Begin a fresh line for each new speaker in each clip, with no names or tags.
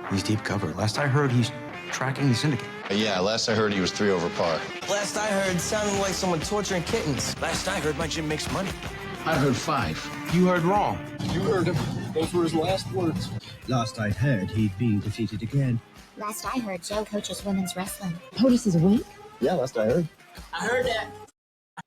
He's deep cover. Last I heard, he's tracking the syndicate.
Yeah, last I heard he was 3 over par.
Last I heard, sounding like someone torturing kittens.
Last I heard, my gym makes money.
I heard 5.
You heard wrong.
You heard him. Those were his last words.
Last I heard, he'd been defeated again.
Last I heard, Joe coaches women's wrestling.
POTUS is awake?
Yeah, last I heard.
I heard that.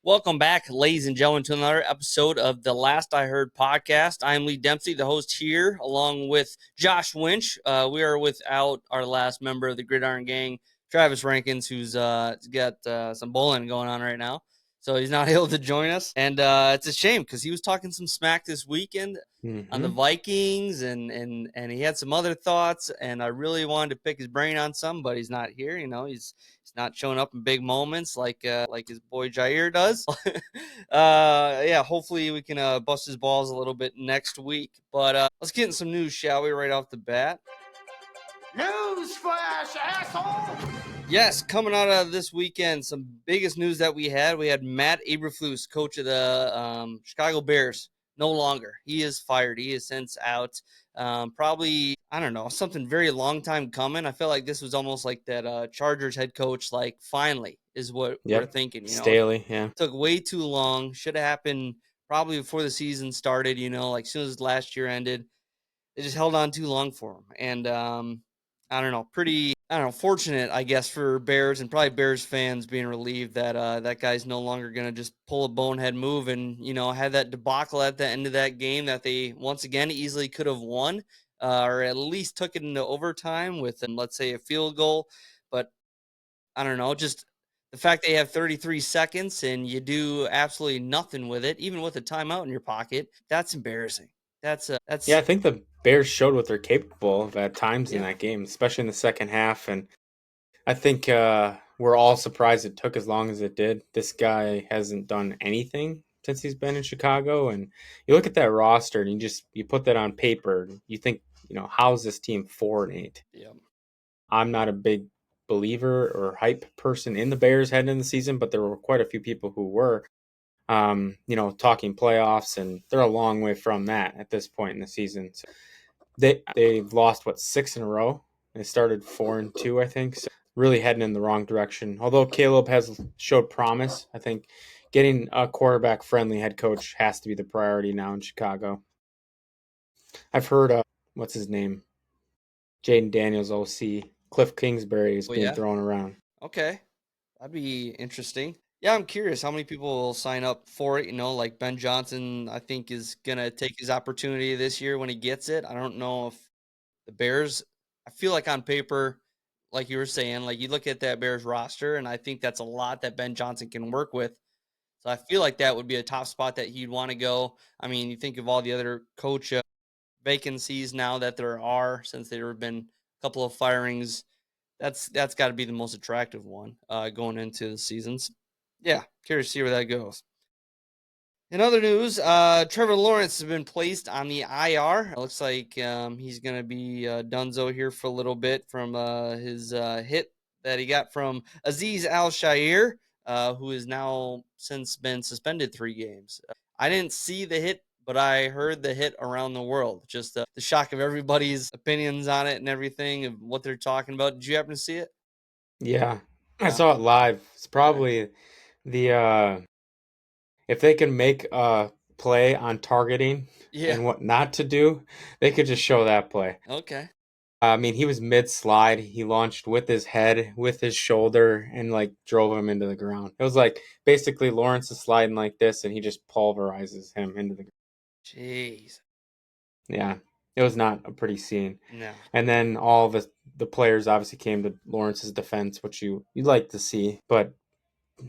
Welcome back, ladies and gentlemen, to another episode of the Last I Heard podcast. I'm Lee Dempsey, the host here, along with Josh Winch. We are without our last member of the Gridiron Gang, Travis Rankins, who's got some bowling going on right now. So he's not able to join us. And it's a shame because he was talking some smack this weekend on the Vikings, and he had some other thoughts. And I really wanted to pick his brain on some, but he's not here. You know, he's not showing up in big moments like his boy Jair does. Hopefully we can bust his balls a little bit next week. But let's get in some news, shall we, right off the bat?
Newsflash, asshole!
Yes, coming out of this weekend, some biggest news that we had Matt Eberflus, coach of the Chicago Bears, no longer. He is fired. He is since out. Probably, I don't know, something very long time coming. I feel like this was almost like that Chargers head coach, like, finally is what we're thinking. You know,
Staley, yeah.
It took way too long. Should have happened probably before the season started, you know, like as soon as last year ended. They just held on too long for him. And I don't know, fortunate, I guess, for Bears and probably Bears fans being relieved that that guy's no longer going to just pull a bonehead move and, you know, had that debacle at the end of that game that they once again easily could have won or at least took it into overtime with, let's say, a field goal. But I don't know, just the fact they have 33 seconds and you do absolutely nothing with it, even with a timeout in your pocket, that's embarrassing. That's
yeah, I think the Bears showed what they're capable of at times in that game, especially in the second half. And I think we're all surprised it took as long as it did. This guy hasn't done anything since he's been in Chicago. And you look at that roster and you put that on paper. You think, you know, how's this team 4-8?
Yeah.
I'm not a big believer or hype person in the Bears heading into the season, but there were quite a few people who were. You know, talking playoffs, and they're a long way from that at this point in the season. So they've lost 6 in a row. They started 4-2, I think. So really heading in the wrong direction. Although Caleb has showed promise, I think getting a quarterback-friendly head coach has to be the priority now in Chicago. I've heard what's his name, Jaden Daniels, OC, Cliff Kingsbury is being thrown around.
Okay, that'd be interesting. Yeah, I'm curious how many people will sign up for it. You know, like Ben Johnson, I think, is going to take his opportunity this year when he gets it. I don't know if the Bears, I feel like on paper, like you were saying, like you look at that Bears roster, and I think that's a lot that Ben Johnson can work with. So I feel like that would be a top spot that he'd want to go. I mean, you think of all the other coach vacancies now that there are, since there have been a couple of firings. That's got to be the most attractive one going into the seasons. Yeah, curious to see where that goes. In other news, Trevor Lawrence has been placed on the IR. It looks like he's going to be donezo here for a little bit from his hit that he got from Azeez Al-Shaair, who has now since been suspended 3 games. I didn't see the hit, but I heard the hit around the world. Just the shock of everybody's opinions on it and everything, of what they're talking about. Did you happen to see it?
Yeah, I saw it live. It's probably the if they can make a play on targeting and what not to do, they could just show that play.
Okay.
I mean, he was mid-slide. He launched with his head, with his shoulder, and like drove him into the ground. It was like basically Lawrence is sliding like this, and he just pulverizes him into the ground.
Jeez.
Yeah, it was not a pretty scene.
No.
And then all of the players obviously came to Lawrence's defense, which you'd like to see, but.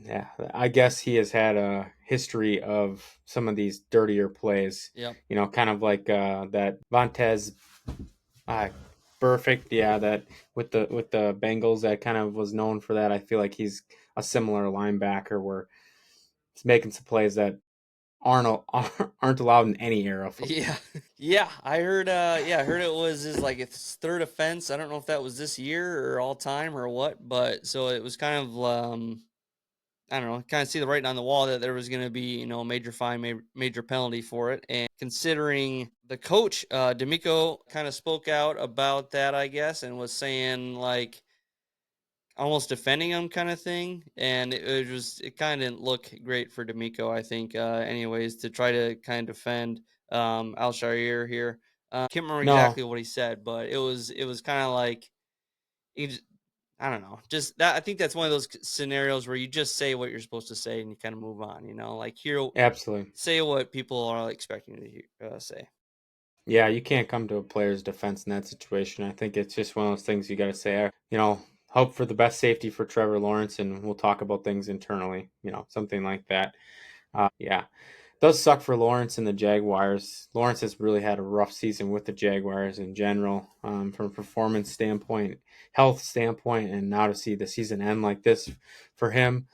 Yeah, I guess he has had a history of some of these dirtier plays.
Yep.
You know, kind of like that Vontez perfect. Yeah, that with the Bengals, that kind of was known for that. I feel like he's a similar linebacker where he's making some plays that aren't allowed in any era of football.
Yeah. I heard it was his its 3rd offense. I don't know if that was this year or all time or what, but so it was kind of I don't know, kind of see the writing on the wall that there was going to be, you know, a major fine, major penalty for it. And considering the coach, D'Amico kind of spoke out about that, I guess, and was saying like almost defending him kind of thing. And it kind of didn't look great for D'Amico, I think, anyways, to try to kind of defend Al Sharir here. Can't remember
No,
exactly what he said, but it was kind of like he just, I don't know. Just that I think that's one of those scenarios where you just say what you're supposed to say and you kind of move on, you know? Like here
absolutely.
say what people are expecting you to say.
Yeah, you can't come to a player's defense in that situation. I think it's just one of those things you got to say, you know, hope for the best safety for Trevor Lawrence, and we'll talk about things internally, you know, something like that. Yeah, does suck for Lawrence and the Jaguars. Lawrence has really had a rough season with the Jaguars in general, from a performance standpoint, health standpoint, and now to see the season end like this for him.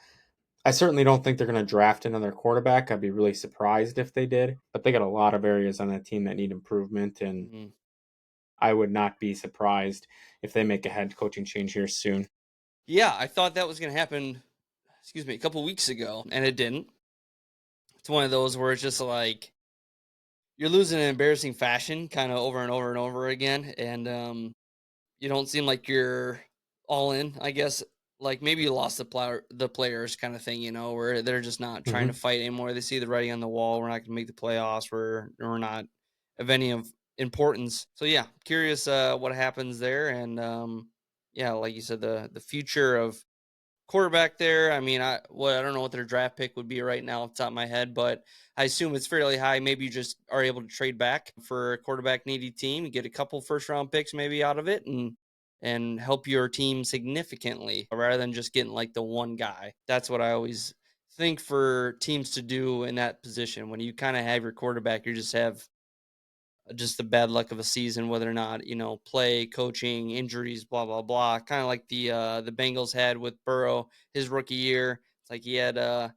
I certainly don't think they're going to draft another quarterback. I'd be really surprised if they did, but they got a lot of areas on that team that need improvement, and
Mhm.
I would not be surprised if they make a head coaching change here soon.
Yeah, I thought that was going to happen, excuse me, a couple weeks ago, and it didn't. It's one of those where it's just like you're losing in embarrassing fashion kind of over and over and over again, and you don't seem like you're all in, I guess. Like maybe you lost the players kind of thing, you know, where they're just not trying to
Hmm.
fight anymore. They see the writing on the wall. We're not going to make the playoffs. We're not of any of importance. So yeah, curious what happens there, and yeah, like you said, the future of quarterback there. I mean, I don't know what their draft pick would be right now off the top of my head, but I assume it's fairly high. Maybe you just are able to trade back for a quarterback needy team, and get a couple first round picks maybe out of it, and help your team significantly rather than just getting like the one guy. That's what I always think for teams to do in that position. When you kind of have your quarterback, you just have just the bad luck of a season, whether or not, you know, play, coaching, injuries, blah blah blah. Kind of like the Bengals had with Burrow his rookie year. It's like he had that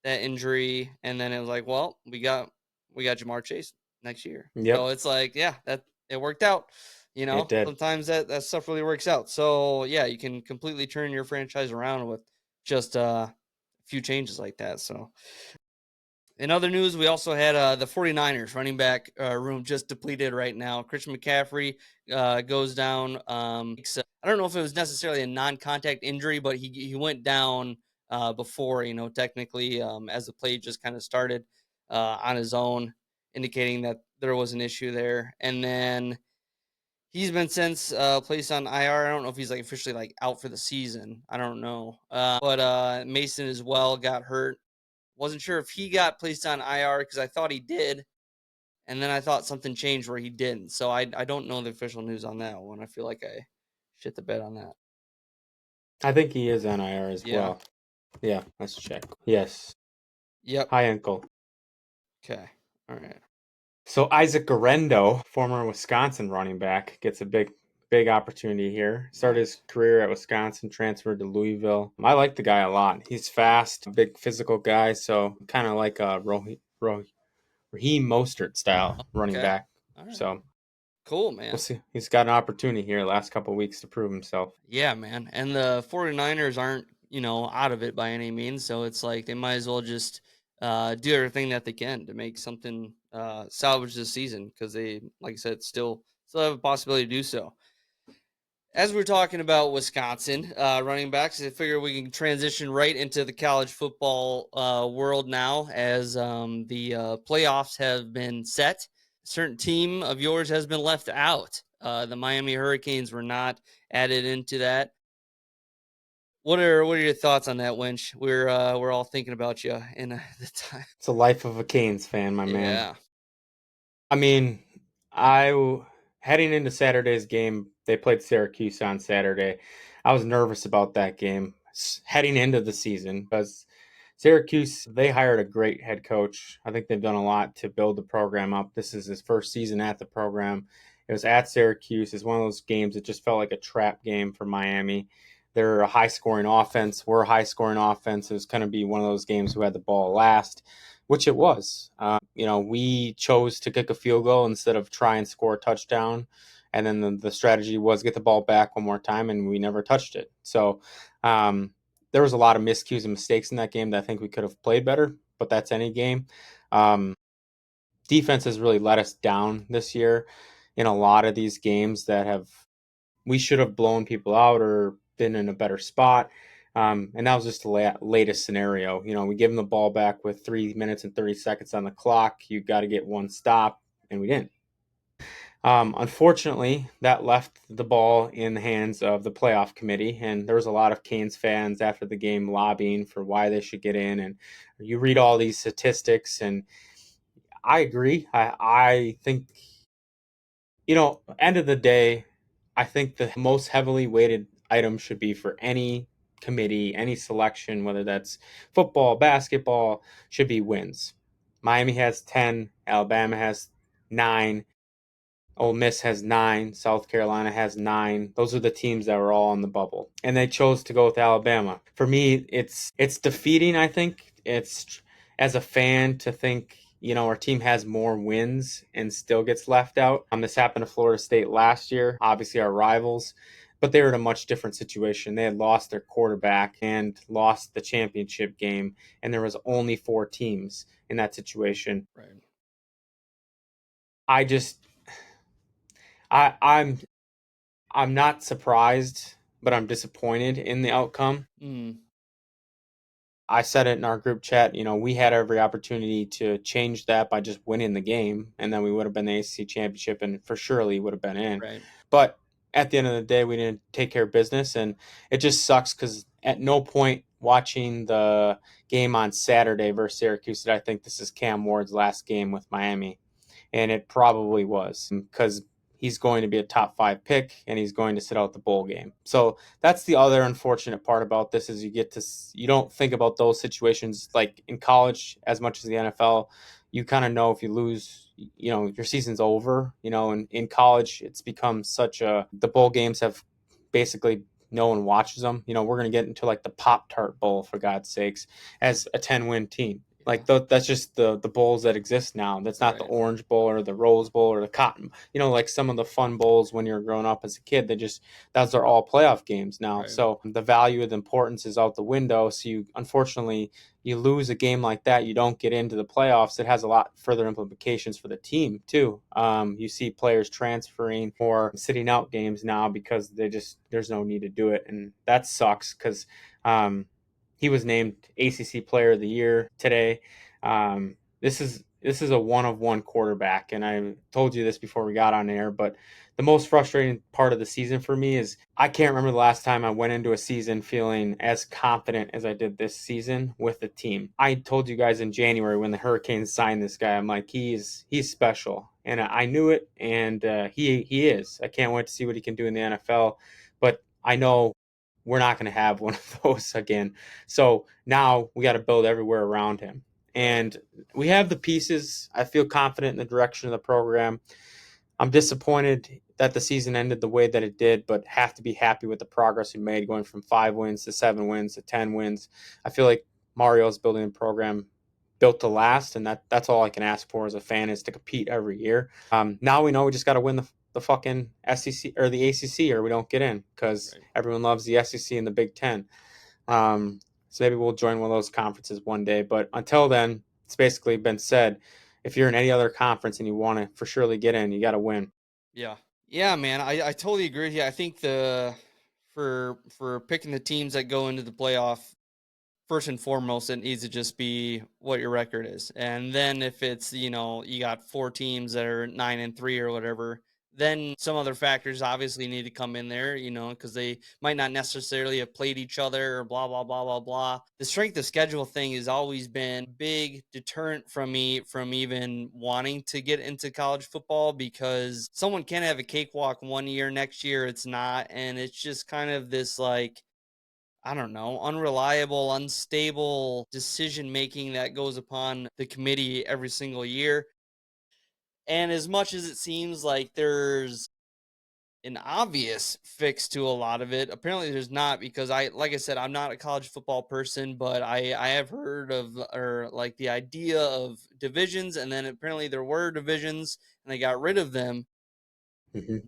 injury, and then it was like, well, we got Jamar Chase next year. So
Yep,
it's like, yeah, that it worked out. You
it
know,
did.
sometimes that stuff really works out. So yeah, you can completely turn your franchise around with just a few changes like that. So in other news, we also had the 49ers running back room just depleted right now. Christian McCaffrey goes down. I don't know if it was necessarily a non-contact injury, but he went down before, you know, technically, as the play just kind of started on his own, indicating that there was an issue there. And then he's been since placed on IR. I don't know if he's like officially like out for the season. I don't know. But Mason as well got hurt. Wasn't sure if he got placed on IR because I thought he did, and then I thought something changed where he didn't. So I don't know the official news on that one. I feel like I shit the bed on that.
I think he is on IR as
Yeah.
well. Yeah, let's check. Yes,
Yep.
high ankle.
Okay. All right.
So Isaac Garendo, former Wisconsin running back, gets a big opportunity here. Started his
Nice.
career at Wisconsin, transferred to Louisville. I like the guy a lot. He's fast, big physical guy, so kind of like a Raheem Mostert style running
Okay.
back.
All right.
So
Cool,
we'll
man.
see. He's got an opportunity here last couple of weeks to prove himself.
Yeah, man. And the 49ers aren't, you know, out of it by any means. So it's like they might as well just do everything that they can to make something salvage this season because they, like I said, still have a possibility to do so. As we're talking about Wisconsin running backs, I figure we can transition right into the college football world now as the playoffs have been set. A certain team of yours has been left out. The Miami Hurricanes were not added into that. What are your thoughts on that, Winch? We're all thinking about you in the time.
It's a life of a Canes fan, my man.
Yeah.
I mean, heading into Saturday's game, they played Syracuse on Saturday. I was nervous about that game heading into the season because Syracuse, they hired a great head coach. I think they've done a lot to build the program up. This is his first season at the program. It was at Syracuse. It's one of those games that just felt like a trap game for Miami. They're a high scoring offense. We're a high scoring offense. It was going to be one of those games who had the ball last, which it was. We chose to kick a field goal instead of try and score a touchdown. And then the strategy was get the ball back one more time, and we never touched it. So, there was a lot of miscues and mistakes in that game that I think we could have played better, but that's any game. Um, Defense has really let us down this year in a lot of these games that we should have blown people out or been in a better spot. And that was just the latest scenario. We give them the ball back with 3 minutes and 30 seconds on the clock. You got to get one stop, and we didn't. Unfortunately, that left the ball in the hands of the playoff committee, and there was a lot of Canes fans after the game lobbying for why they should get in. And you read all these statistics, and I agree. I think, end of the day, I think the most heavily weighted item should be for any committee, any selection, whether that's football, basketball, should be wins. Miami has 10, Alabama has 9, Ole Miss has 9, South Carolina has 9. Those are the teams that were all on the bubble, and they chose to go with Alabama. For me, it's defeating. I think it's, as a fan, to think our team has more wins and still gets left out. This happened to Florida State last year, obviously our rivals, but they were in a much different situation. They had lost their quarterback and lost the championship game, and there was only 4 teams in that situation.
Right.
I'm not surprised, but I'm disappointed in the outcome. I said it in our group chat, we had every opportunity to change that by just winning the game, and then we would have been the ACC championship and for surely would have been in.
Right.
But at the end of the day, we didn't take care of business, and it just sucks because at no point watching the game on Saturday versus Syracuse did I think this is Cam Ward's last game with Miami. And it probably was, because he's going to be a top 5 pick and he's going to sit out the bowl game. So that's the other unfortunate part about this, is you don't think about those situations like in college as much as the NFL. You kind of know if you lose, your season's over, and in college it's become the bowl games have basically no one watches them. We're going to get into like the Pop-Tart Bowl, for God's sakes, as a 10-win team. Like that's just the bowls that exist now. That's not the Orange Bowl or the Rose Bowl or the Cotton. Like some of the fun bowls when you're growing up as a kid. Those are all playoff games now. Right. So the value of the importance is out the window. So unfortunately you lose a game like that, you don't get into the playoffs. It has a lot further implications for the team too. You see players transferring or sitting out games now because there's no need to do it, and that sucks because. He was named ACC Player of the Year today. This is a one-of-one quarterback, and I told you this before we got on air, but the most frustrating part of the season for me is I can't remember the last time I went into a season feeling as confident as I did this season with the team. I told you guys in January when the Hurricanes signed this guy, I'm like, he's special, and I knew it, and he is. I can't wait to see what he can do in the NFL, but I know we're not going to have one of those again. So now we got to build everywhere around him. And we have the pieces. I feel confident in the direction of the program. I'm disappointed that the season ended the way that it did, but have to be happy with the progress we made, going from 5 wins to 7 wins to 10 wins. I feel like Mario's building a program built to last, and that's all I can ask for as a fan, is to compete every year. Now we know we just got to win the fucking SEC or the ACC, or we don't get in, because everyone loves the SEC and the Big Ten. So maybe we'll join one of those conferences one day. But until then, it's basically been said, if you're in any other conference and you want to for surely get in, you got to win.
Yeah, man. I totally agree with you. I think for picking the teams that go into the playoff, first and foremost, it needs to just be what your record is. And then if it's, you got 4 teams that are 9-3 or whatever, then some other factors obviously need to come in there, because they might not necessarily have played each other or blah, blah, blah, blah, blah. The strength of schedule thing has always been a big deterrent from me from even wanting to get into college football, because someone can have a cakewalk one year, next year it's not. And it's just kind of this like, I don't know, unreliable, unstable decision making that goes upon the committee every single year. And as much as it seems like there's an obvious fix to a lot of it, apparently there's not, because like I said, I'm not a college football person, but I have heard of, or like the idea of divisions, and then apparently there were divisions and they got rid of them.
Mm-hmm.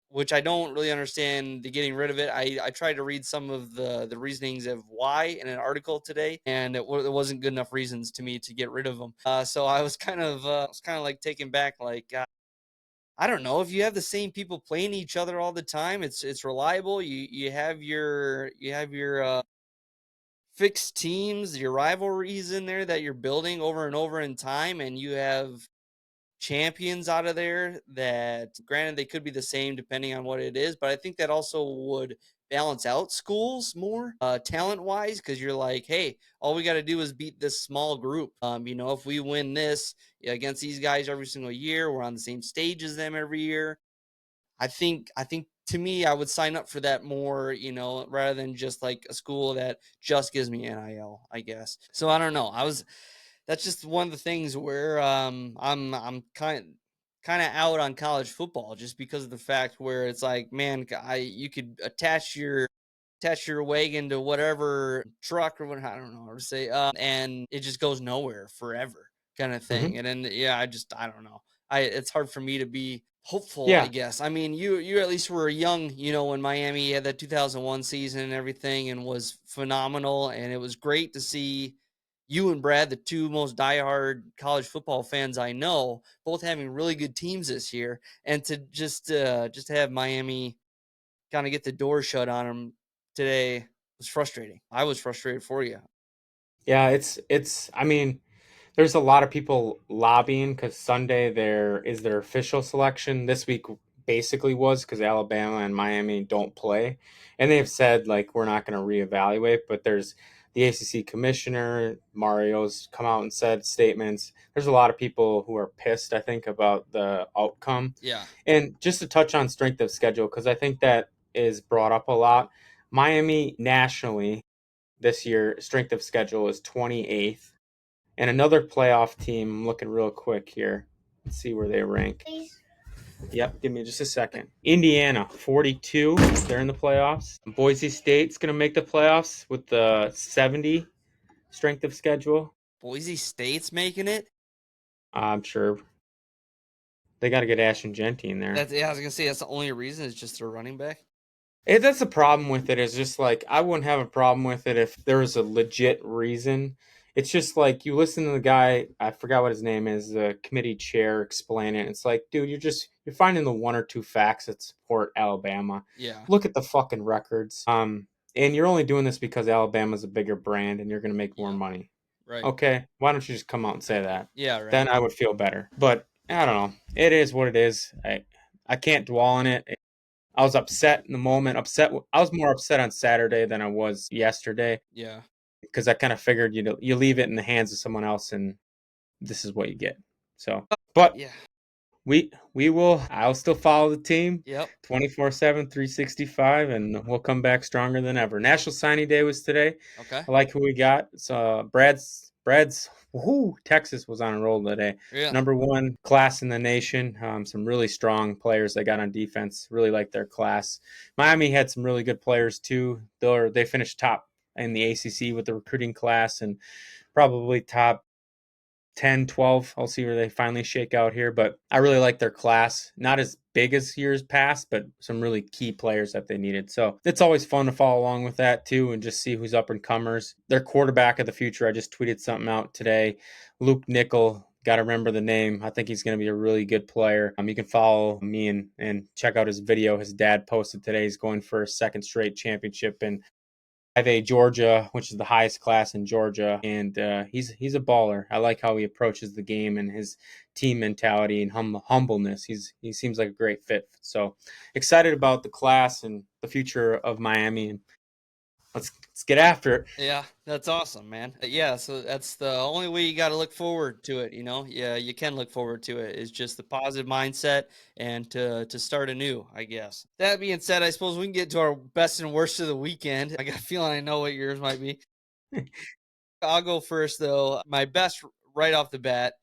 which I don't really understand the getting rid of it. I tried to read some of the reasonings of why in an article today, and it wasn't good enough reasons to me to get rid of them. So I was kind of like taken back, like I don't know, if you have the same people playing each other all the time, it's reliable. You have your fixed teams, your rivalries in there that you're building over and over in time, and you have champions out of there that, granted, they could be the same depending on what it is, but I think that also would balance out schools more talent wise, because you're like, hey, all we got to do is beat this small group. If we win this against these guys every single year, we're on the same stage as them every year. I think to me, I would sign up for that more, rather than just like a school that just gives me NIL, I guess. So I don't know. That's just one of the things where I'm kind of out on college football, just because of the fact where it's like, man, you could attach your wagon to whatever truck or what, I don't know how to say, and it just goes nowhere forever, kind of
Hmm.
thing. And then yeah, I don't know. It's hard for me to be hopeful, I
Yeah.
guess. I mean, you at least were young, when Miami had that 2001 season and everything, and was phenomenal, and it was great to see you and Brad, the two most diehard college football fans I know, both having really good teams this year, and to just have Miami kind of get the door shut on them today was frustrating. I was frustrated for you.
Yeah, it's I mean, there's a lot of people lobbying because Sunday there is their official selection. This week basically was because Alabama and Miami don't play. And they've said, like, we're not going to reevaluate, but there's the ACC commissioner, Mario's come out and said statements. There's a lot of people who are pissed, I think, about the outcome.
Yeah.
And just to touch on strength of schedule, because I think that is brought up a lot. Miami nationally this year, strength of schedule is 28th. And another playoff team, I'm looking real quick here. Let's see where they rank. Yep, give me just a second. Indiana, 42. They're in the playoffs. Boise State's going to make the playoffs with the 70 strength of schedule.
Boise State's making it.
I'm sure they got to get Ashton Genty in there.
Yeah, I was gonna say that's the only reason is just their running back.
That's the problem with it, is just like, I wouldn't have a problem with it if there was a legit reason. It's just like, you listen to the guy, I forgot what his name is, the committee chair, explain it. It's like, dude, you're finding the one or two facts that support Alabama.
Yeah.
Look at the fucking records. And you're only doing this because Alabama's a bigger brand and you're going to make more
Yeah.
money.
Right.
Okay, why don't you just come out and say that?
Yeah. Right.
Then I would feel better. But I don't know. It is what it is. I can't dwell on it. I was upset in the moment. I was more upset on Saturday than I was yesterday,
Yeah.
because I kind of figured, you leave it in the hands of someone else and this is what you get. So, but
Yeah.
I'll still follow the team
Yep.
24/7, 365, and we'll come back stronger than ever. National Signing Day was today.
Okay.
I like who we got. So Brad's woohoo, Texas was on a roll today.
Yeah.
Number one class in the nation. Some really strong players they got on defense. Really like their class. Miami had some really good players too. They finished top in the ACC with the recruiting class, and probably top 10, 12. I'll see where they finally shake out here. But I really like their class. Not as big as years past, but some really key players that they needed. So it's always fun to follow along with that too, and just see who's up and comers. Their quarterback of the future, I just tweeted something out today. Luke Nickel. Got to remember the name. I think he's going to be a really good player. You can follow me and check out his video. His dad posted today. He's going for a second straight championship in 5A Georgia, which is the highest class in Georgia, and he's a baller. I like how he approaches the game and his team mentality and humbleness. He seems like a great fit. So excited about the class and the future of Miami, and let's get after it.
Yeah, that's awesome, man. Yeah, so that's the only way you got to look forward to it, Yeah, you can look forward to it, is just the positive mindset and to start anew, I guess. That being said, I suppose we can get to our best and worst of the weekend. I got a feeling I know what yours might be. I'll go first, though. My best right off the bat,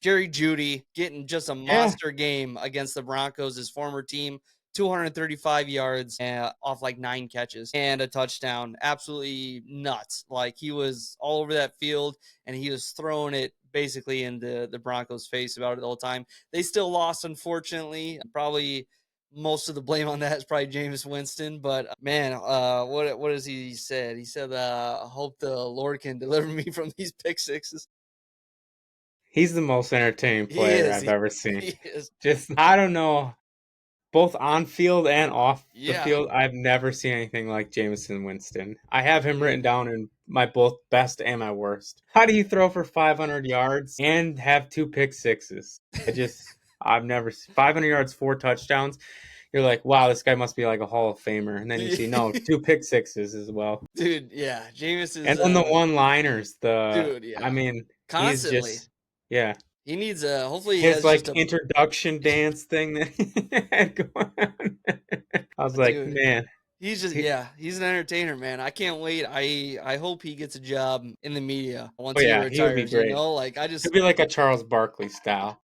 Jerry Jeudy getting just a monster game against the Broncos, his former team. 235 yards off like 9 catches and a touchdown. Absolutely nuts. Like, he was all over that field, and he was throwing it basically in the Broncos' face about it the whole time. They still lost, unfortunately. Probably most of the blame on that is probably Jameis Winston. But man, what has he said? He said, "I hope the Lord can deliver me from these pick sixes."
He's the most entertaining
He
player
is.
I've ever seen.
He is.
Just, I don't know, both on field and off the
Yeah.
field, I've never seen anything like Jameson Winston. I have him written
Dude.
down in my both best and my worst. How do you throw for 500 yards and have 2 pick sixes? I've never 500 yards, 4 touchdowns. You're like, wow, this guy must be like a Hall of Famer. And then you see, no, 2 pick sixes as well.
Dude, yeah, Jameis is.
And then the one-liners,
dude, yeah,
I mean, he's
constantly.
just, yeah.
He needs a. Hopefully, he
His
has
like
just a.
introduction dance thing that he had going on. I was like,
Dude.
man,
He's just he's an entertainer, man. I can't wait. I hope he gets a job in the media once he
yeah,
retires.
he would be great.
Like
It'd be like a Charles Barkley style.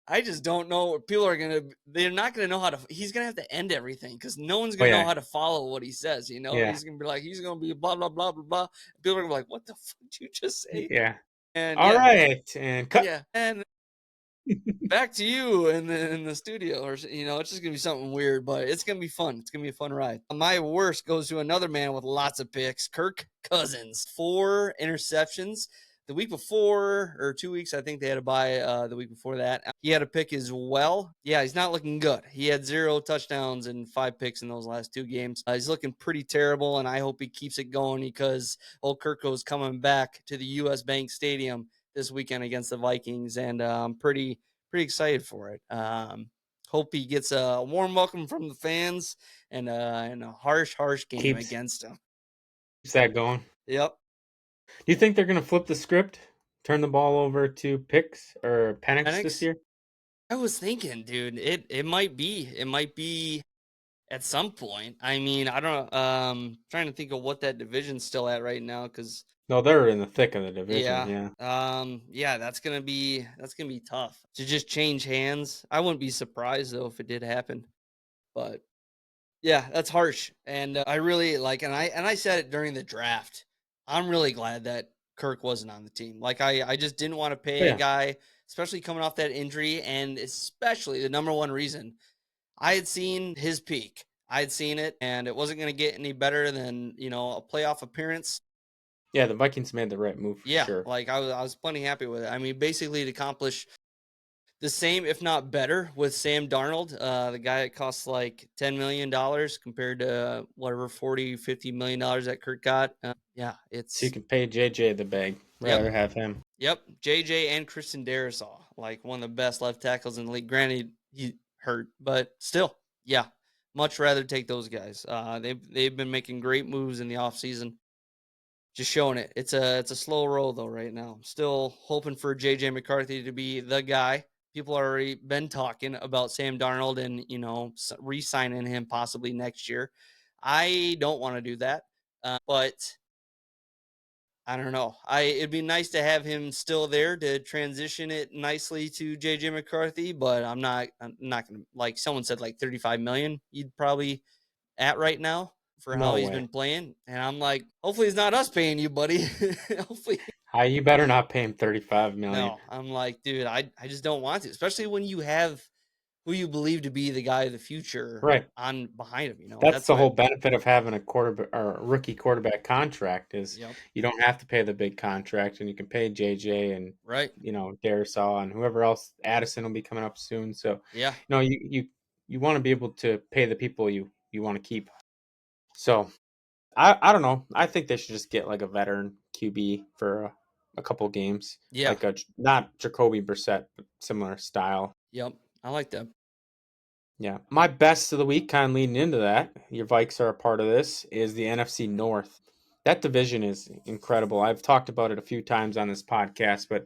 I just don't know. People are they're not gonna know how to. He's gonna have to end everything because no one's gonna know how to follow what he says. He's gonna be like, he's gonna be blah blah blah blah blah. People are gonna be like, what the fuck did you just say?
Yeah.
And
all right, and cut.
Yeah, and back to you in the studio, or it's just gonna be something weird, but it's gonna be fun. It's gonna be a fun ride. My worst goes to another man with lots of picks, Kirk Cousins. 4 interceptions. The week before, or 2 weeks, I think they had a bye the week before that. He had a pick as well. Yeah, he's not looking good. He had 0 touchdowns and 5 picks in those last 2 games. He's looking pretty terrible, and I hope he keeps it going because old Kirko's coming back to the U.S. Bank Stadium this weekend against the Vikings, and I'm pretty excited for it. Hope he gets a warm welcome from the fans and a harsh game against him.
Keeps that going.
Yep.
Do you think they're going to flip the script, turn the ball over to picks or Penix this year?
I was thinking, dude, it might be. It might be at some point. I mean, I don't trying to think of what that division's still at right now because
no, they're in the thick of the division.
Yeah. That's gonna be tough to just change hands. I wouldn't be surprised though if it did happen, but yeah, that's harsh. And I really and I said it during the draft. I'm really glad that Kirk wasn't on the team. Like I just didn't want to pay a guy, especially coming off that injury, and especially the number one reason I had seen his peak. I had seen it, and it wasn't going to get any better than a playoff appearance.
Yeah, the Vikings made the right move for sure.
Like I was plenty happy with it. I mean, basically to accomplish the same, if not better, with Sam Darnold, the guy that costs like $10 million compared to whatever $40-50 million that Kirk got. It's
so you can pay JJ the bag. Rather have him.
Yep, JJ and Christian Darrisaw, like one of the best left tackles in the league. Granted, he hurt, but still, yeah, much rather take those guys. They've been making great moves in the offseason. Just showing it. It's a slow roll though right now. I'm still hoping for JJ McCarthy to be the guy. People have already been talking about Sam Darnold and re-signing him possibly next year. I don't want to do that, but I don't know. It'd be nice to have him still there to transition it nicely to JJ McCarthy, but I'm not gonna, like someone said, like 35 million. You'd probably at right now for how he's been playing, and I'm like, hopefully it's not us paying you, buddy. Hopefully.
You better not pay him 35 million.
No, I'm like, dude, I just don't want to, especially when you have who you believe to be the guy of the future on behind him.
That's the whole benefit of having a quarterback or a rookie quarterback contract is you don't have to pay the big contract, and you can pay JJ and Darrisaw and whoever else. Addison will be coming up soon, so you want to be able to pay the people you want to keep. So I don't know. I think they should just get like a veteran QB for a couple games.
Yeah,
like not Jacoby Brissett, but similar style.
Yep, I like that.
Yeah, my best of the week, kind of leading into that, your Vikes are a part of this, is the NFC North. That division is incredible. I've talked about it a few times on this podcast, but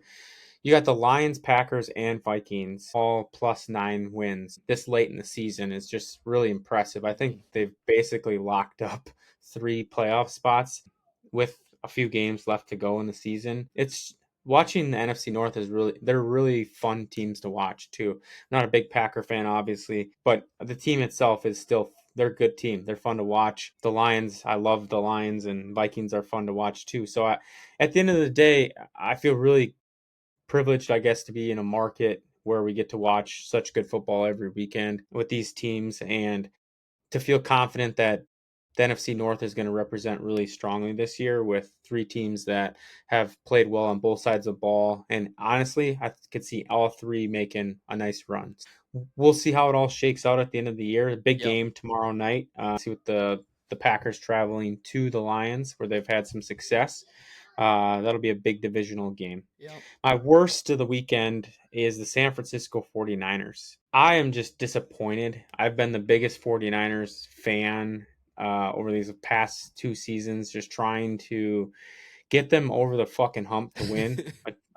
you got the Lions, Packers, and Vikings all +9 wins this late in the season is just really impressive. I think they've basically locked up 3 playoff spots with a few games left to go in the season. It's watching the NFC North they're really fun teams to watch too. I'm not a big Packer fan, obviously, but the team itself is they're a good team. They're fun to watch. The Lions, I love the Lions, and Vikings are fun to watch too. So at the end of the day, I feel really privileged, I guess, to be in a market where we get to watch such good football every weekend with these teams, and to feel confident that the NFC North is going to represent really strongly this year with three teams that have played well on both sides of the ball. And honestly, I could see all three making a nice run. We'll see how it all shakes out at the end of the year. A big game tomorrow night. See what the Packers traveling to the Lions, where they've had some success. That'll be a big divisional game.
Yep.
My worst of the weekend is the San Francisco 49ers. I am just disappointed. I've been the biggest 49ers fan over these past 2 seasons, just trying to get them over the fucking hump to win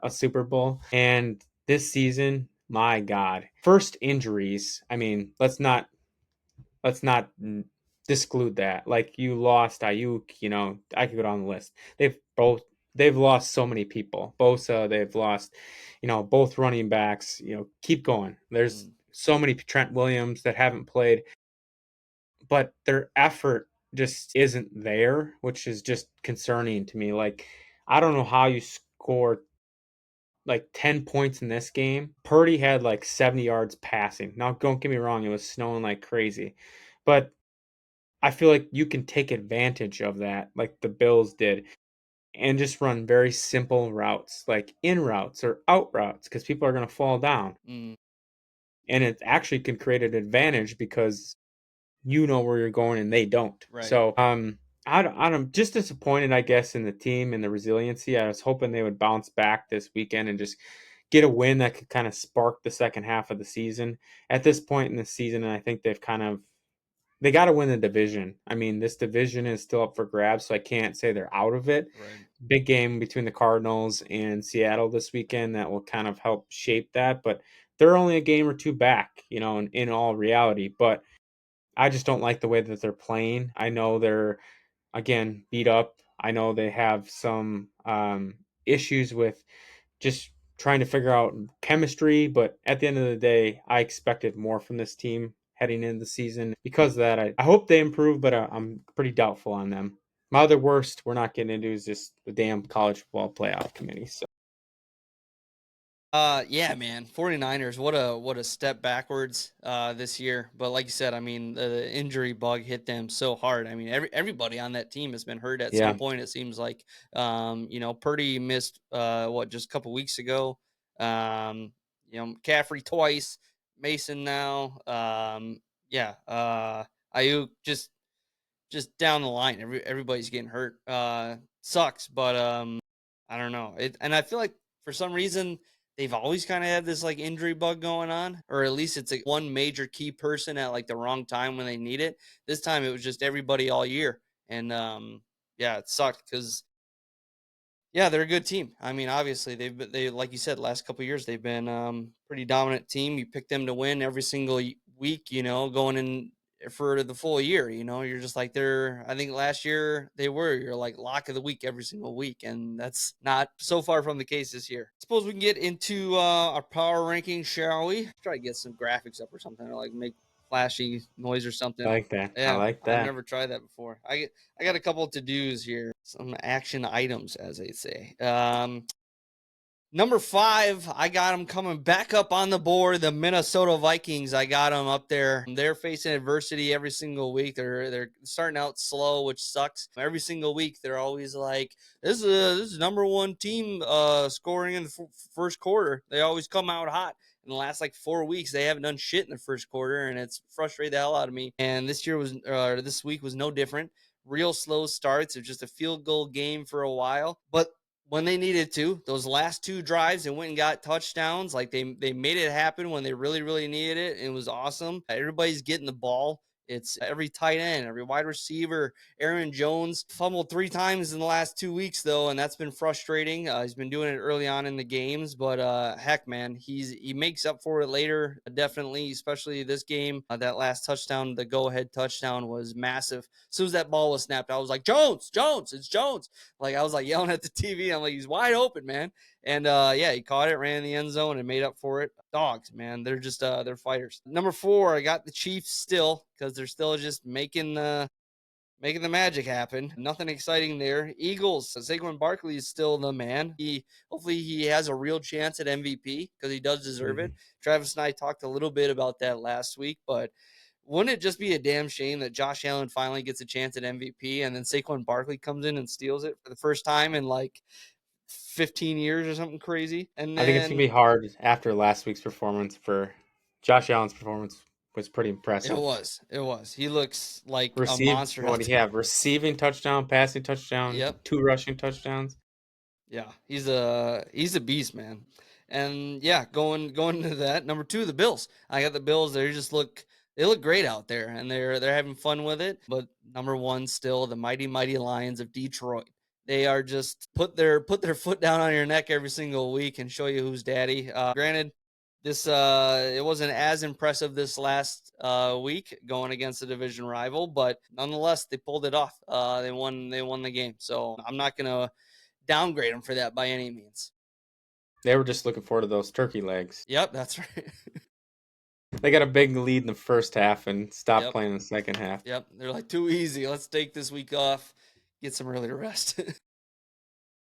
a Super Bowl. And this season, my God, first injuries. I mean, let's not disclude that. Like, you lost Ayuk, I could go down the list. They've lost so many people. Bosa, they've lost, both running backs, keep going. There's so many Trent Williams that haven't played, but their effort just isn't there, which is just concerning to me. Like, I don't know how you score like 10 points in this game. Purdy had like 70 yards passing. Now, don't get me wrong, it was snowing like crazy, but I feel like you can take advantage of that, like the Bills did, and just run very simple routes, like in routes or out routes, because people are going to fall down. And it actually can create an advantage because you know where you're going and they don't.
Right.
So, I'm just disappointed, I guess, in the team and the resiliency. I was hoping they would bounce back this weekend and just get a win that could kind of spark the second half of the season. At this point in the season, I think they got to win the division. I mean, this division is still up for grabs, so I can't say they're out of it.
Right.
Big game between the Cardinals and Seattle this weekend that will kind of help shape that, but they're only a game or two back, in all reality. But I just don't like the way that they're playing. I know they're, again, beat up. I know they have some issues with just trying to figure out chemistry, but at the end of the day, I expected more from this team heading into the season. Because of that, I hope they improve, but I'm pretty doubtful on them. My other worst we're not getting into is just the damn college football playoff committee. So
Yeah, man. 49ers, what a step backwards this year. But like you said, I mean, the injury bug hit them so hard. I mean, everybody on that team has been hurt at some point, it seems like. Purdy missed just a couple weeks ago. McCaffrey twice, Mason now. Ayuk just down the line. Everybody's getting hurt. Sucks, but I don't know. And I feel like for some reason they've always kind of had this like injury bug going on, or at least it's like one major key person at like the wrong time when they need it. This time it was just everybody all year, and it sucked because they're a good team. I mean, obviously they like you said, last couple of years they've been pretty dominant team. You pick them to win every single week, going in for the full year. You're just like I think last year you're like lock of the week every single week, and that's not so far from the case this year. Suppose we can get into our power ranking, shall we? Try to get some graphics up or something, or like make flashy noise or something.
I like that.
Yeah,
I like that.
I've never tried that before. I got a couple to dos here, some action items, as they say. Number 5, I got them coming back up on the board. The Minnesota Vikings, I got them up there. They're facing adversity every single week. They're starting out slow, which sucks. Every single week, they're always like, this is number 1 team scoring in the first quarter. They always come out hot. In the last like 4 weeks, they haven't done shit in the first quarter, and it's frustrated the hell out of me. And this week was no different. Real slow starts. It was just a field goal game for a while, but when they needed to, those last 2 drives, they went and got touchdowns. Like they made it happen when they really, really needed it. It was awesome. Everybody's getting the ball. It's every tight end, every wide receiver. Aaron Jones fumbled 3 times in the last 2 weeks, though, and that's been frustrating. He's been doing it early on in the games, but heck, man, he makes up for it later, definitely, especially this game. That last touchdown, the go-ahead touchdown, was massive. As soon as that ball was snapped, I was like, Jones, it's Jones. Like, I was like yelling at the TV. I'm like, he's wide open, man. And he caught it, ran in the end zone, and made up for it. Dogs, man, they're just they're fighters. Number 4, I got the Chiefs still, because they're still just making making the magic happen. Nothing exciting there. Eagles, Saquon Barkley is still the man. Hopefully he has a real chance at MVP because he does deserve it. Travis and I talked a little bit about that last week, but wouldn't it just be a damn shame that Josh Allen finally gets a chance at MVP and then Saquon Barkley comes in and steals it for the first time in like 15 years or something crazy? And
I think it's
then
gonna be hard after last week's performance. For Josh Allen's performance was pretty impressive.
it was. He looks like a
Receive
monster
what
out
do you
there.
have? Receiving touchdown, passing touchdown,
Yep.
2 rushing touchdowns.
Yeah, he's a beast, man. And yeah, going to that number 2, the Bills. I got the Bills. They look great out there, and they're having fun with it. But number 1 still the mighty Lions of Detroit. They are just put their foot down on your neck every single week and show you who's daddy. Granted, this it wasn't as impressive this last week going against a division rival, but nonetheless they pulled it off. They won the game. So I'm not gonna downgrade them for that by any means.
They were just looking forward to those turkey legs.
Yep, that's right.
They got a big lead in the first half and stopped
Yep.
playing in the second half.
Yep, they're like too easy. Let's take this week off, get some early rest.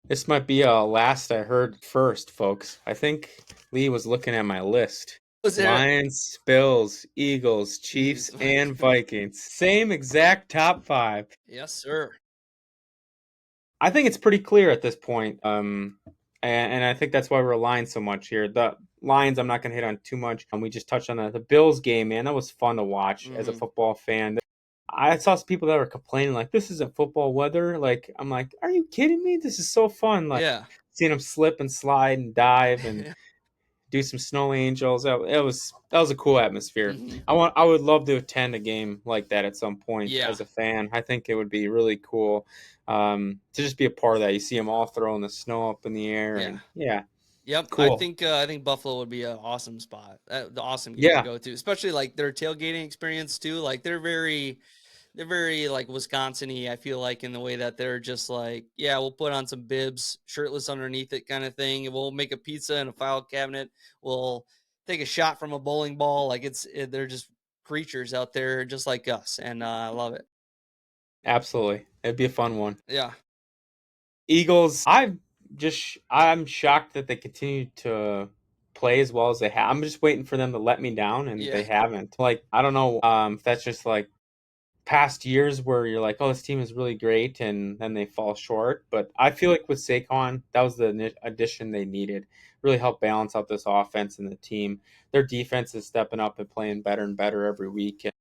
This might be last I heard first, folks. I think Lee was looking at my list.
Was there?
Lions, Bills, Eagles, Chiefs, and Vikings. Same exact top 5.
Yes, sir.
I think it's pretty clear at this point. And I think that's why we're aligned so much here. The Lions, I'm not going to hit on too much. We just touched on that. The Bills game, man, that was fun to watch as a football fan. I saw some people that were complaining, like, this isn't football weather. Like, I'm like, are you kidding me? This is so fun. Like,
Yeah.
seeing them slip and slide and dive and do some snow angels. That was a cool atmosphere. I would love to attend a game like that at some point as a fan. I think it would be really cool to just be a part of that. You see them all throwing the snow up in the air.
Yeah.
And yeah.
Yep.
Cool.
I think Buffalo would be an awesome spot. The awesome game to go to, especially like their tailgating experience too. Like they're very like Wisconsin-y, I feel like, in the way that they're just like, yeah, we'll put on some bibs, shirtless underneath it kind of thing. We'll make a pizza in a file cabinet. We'll take a shot from a bowling ball. Like they're just creatures out there just like us. And I love it.
Absolutely. It'd be a fun one.
Yeah.
Eagles, I'm shocked that they continue to play as well as they have. I'm just waiting for them to let me down, and they haven't. Like, I don't know if that's just like past years where you're like, oh, this team is really great, and then they fall short. But I feel like with Saquon, that was the addition they needed. Really help balance out this offense and the team. Their defense is stepping up and playing better and better every week. And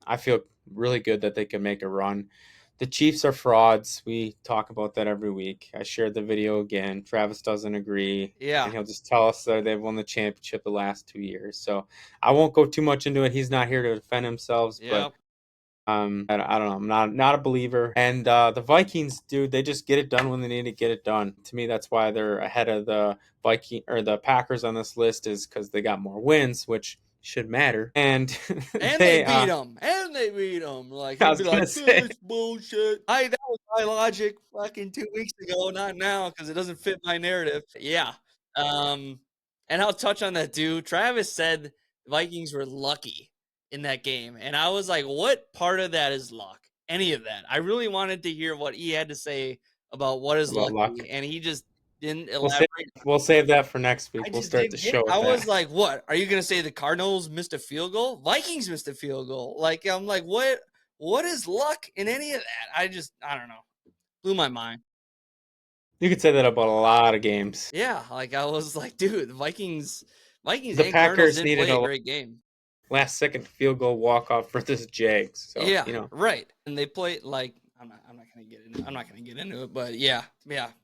I feel really good that they can make a run. The Chiefs are frauds. We talk about that every week. I shared the video again. Travis doesn't agree.
Yeah.
And he'll just tell us that they've won the championship the last 2 years. So I won't go too much into it. He's not here to defend himself. But I don't know. I'm not a believer. And the Vikings, dude, they just get it done when they need to get it done. To me, that's why they're ahead of the the Packers on this list, is because they got more wins, which should matter. And
they beat them. And they beat them. Like,
I was
be
gonna
like,
say.
this bullshit. That was my logic fucking 2 weeks ago, not now, because it doesn't fit my narrative. Yeah. And I'll touch on that too. Travis said the Vikings were lucky in that game. And I was like, what part of that is luck? Any of that. I really wanted to hear what he had to say about what is luck. And he just didn't elaborate.
We'll save that for next week. We'll start the show.
I was like, what? Are you going to say the Cardinals missed a field goal? Vikings missed a field goal. Like, I'm like, what is luck in any of that? I don't know. Blew my mind.
You could say that about a lot of games.
Yeah. Like, I was like, dude, the Vikings
the
and
Packers
didn't
needed
play
a
great game.
Last second field goal walk off for this Jags. So,
yeah, right. And they played like I'm not gonna get into it, but yeah.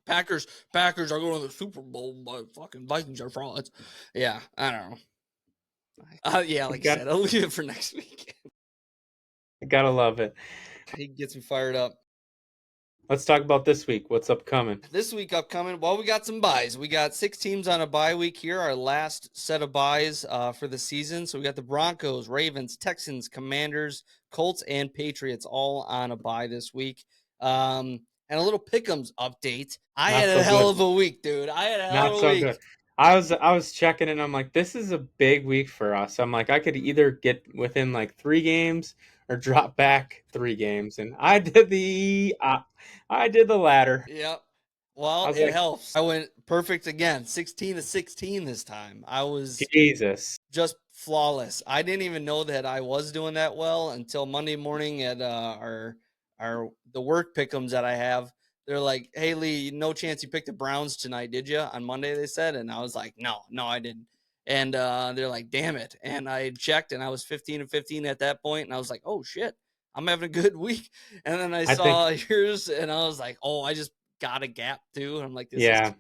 Packers are going to the Super Bowl, but fucking Vikings are frauds. Yeah, I don't know. Yeah, like I said, I'll leave it for next week.
I gotta love it.
He gets me fired up.
Let's talk about this week. What's upcoming?
This week upcoming, well, we got some buys. We got 6 teams on a bye week here, our last set of buys for the season. So we got the Broncos, Ravens, Texans, Commanders, Colts, and Patriots all on a bye this week. And a little pick'ems update. I had a hell of a week, dude. I had a hell of a week. Good.
I was checking and I'm like, this is a big week for us. I'm like, I could either get within like 3 games or drop back 3 games, and I did the latter.
Yep.
I
Well,
was
it
like,
helps. I went perfect again, 16-16 this time. I was
Jesus.
just flawless. I didn't even know that I was doing that well until Monday morning at the work pick'ems that I have. They're like, "Hey Lee, no chance you picked the Browns tonight, did you?" On Monday they said, and I was like, "No, I didn't." And they're like, "Damn it!" And I checked, and I was 15-15 at that point, and I was like, "Oh shit, I'm having a good week." And then I
I think,
saw yours, and I was like, "Oh, I just got a gap too." And I'm like, "This is."
yeah,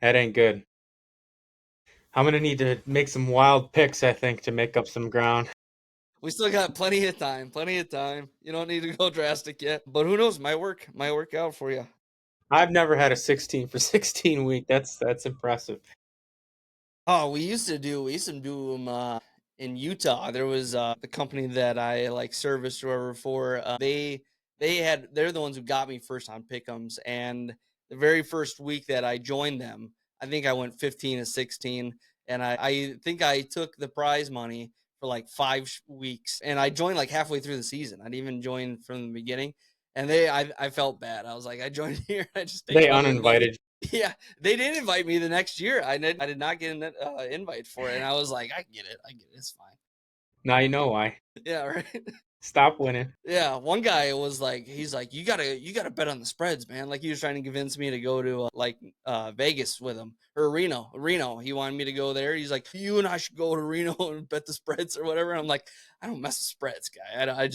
that ain't good. I'm gonna need to make some wild picks, I think, to make up some ground.
We still got plenty of time. Plenty of time. You don't need to go drastic yet. But who knows? Might work. Might work out for you.
I've never had a 16 for 16 week. That's impressive.
Oh, we used to do them in Utah. There was the company that I like serviced or whatever for. They're the ones who got me first on pick'ems, and the very first week that I joined them, I think I went 15-16, and I think I took the prize money for like 5 weeks, and I joined like halfway through the season. I didn't even join from the beginning, and I felt bad. I was like, I joined here, I just take
They
all their money.
uninvited.
Yeah, they did invite me the next year. I did not get an invite for it, and I was like, I get it. It's fine.
Now you know why.
Yeah, right.
Stop winning.
Yeah, one guy was like, he's like, you gotta bet on the spreads, man. Like he was trying to convince me to go to Vegas with him or Reno. Reno, he wanted me to go there. He's like, you and I should go to Reno and bet the spreads or whatever. And I'm like, I don't mess with spreads, guy. I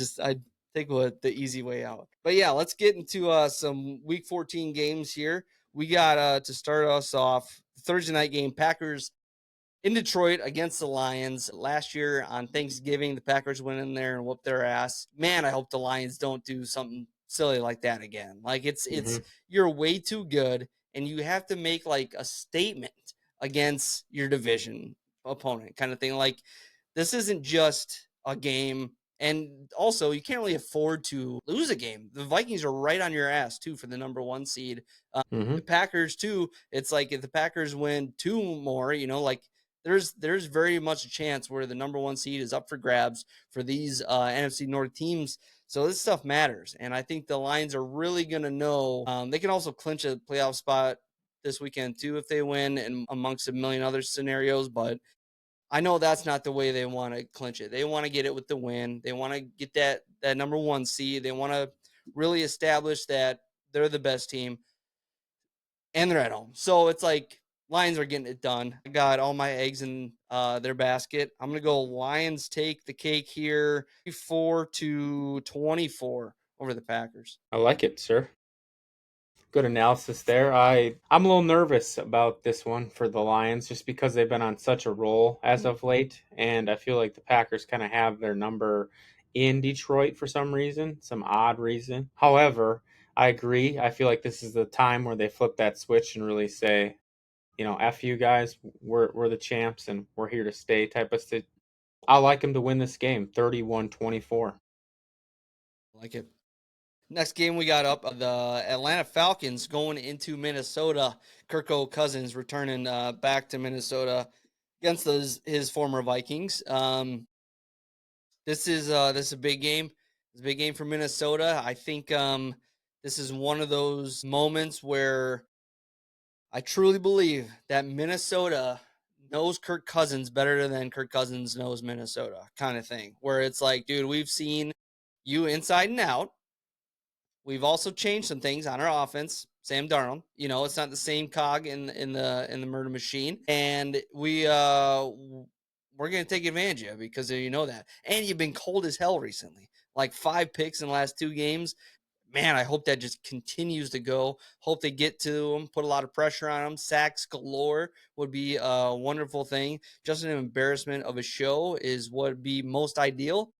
take the easy way out. But yeah, let's get into some Week 14 games here. We got to start us off Thursday night game, Packers in Detroit against the Lions. Last year on Thanksgiving, the Packers went in there and whooped their ass. Man, I hope the Lions don't do something silly like that again. Like it's
Mhm.
you're way too good, and you have to make like a statement against your division opponent, kind of thing. Like this isn't just a game. And also, you can't really afford to lose a game. The Vikings are right on your ass, too, for the number 1 seed. The
Mhm.
Packers, too, it's like if the Packers win 2 more, like there's very much a chance where the number 1 seed is up for grabs for these NFC North teams. So this stuff matters, and I think the Lions are really going to know. They can also clinch a playoff spot this weekend too if they win, and amongst a million other scenarios. But I know that's not the way they want to clinch it. They want to get it with the win. They want to get that number 1 seed. They want to really establish that they're the best team and they're at home. So it's like Lions are getting it done. I got all my eggs in their basket. I'm gonna go Lions take the cake here, 4-24 over the Packers.
I like it, sir. Good analysis there. I'm a little nervous about this one for the Lions just because they've been on such a roll as of late, and I feel like the Packers kind of have their number in Detroit for some reason, some odd reason. However, I agree. I feel like this is the time where they flip that switch and really say, F you guys, we're the champs and we're here to stay type of thing. I like them to win this game, 31-24.
Like it. Next game we got up the Atlanta Falcons going into Minnesota. Kirko Cousins returning back to Minnesota against his former Vikings. This is a big game. It's a big game for Minnesota. I think this is one of those moments where I truly believe that Minnesota knows Kirk Cousins better than Kirk Cousins knows Minnesota, kind of thing. Where it's like, dude, we've seen you inside and out. We've also changed some things on our offense. Sam Darnold, it's not the same cog in the murder machine, and we're gonna take advantage of it because you know that. And you've been cold as hell recently, like 5 picks in the last 2 games. Man, I hope that just continues to go. Hope they get to him, put a lot of pressure on him. Sacks galore would be a wonderful thing. Just an embarrassment of a show is what would be most ideal.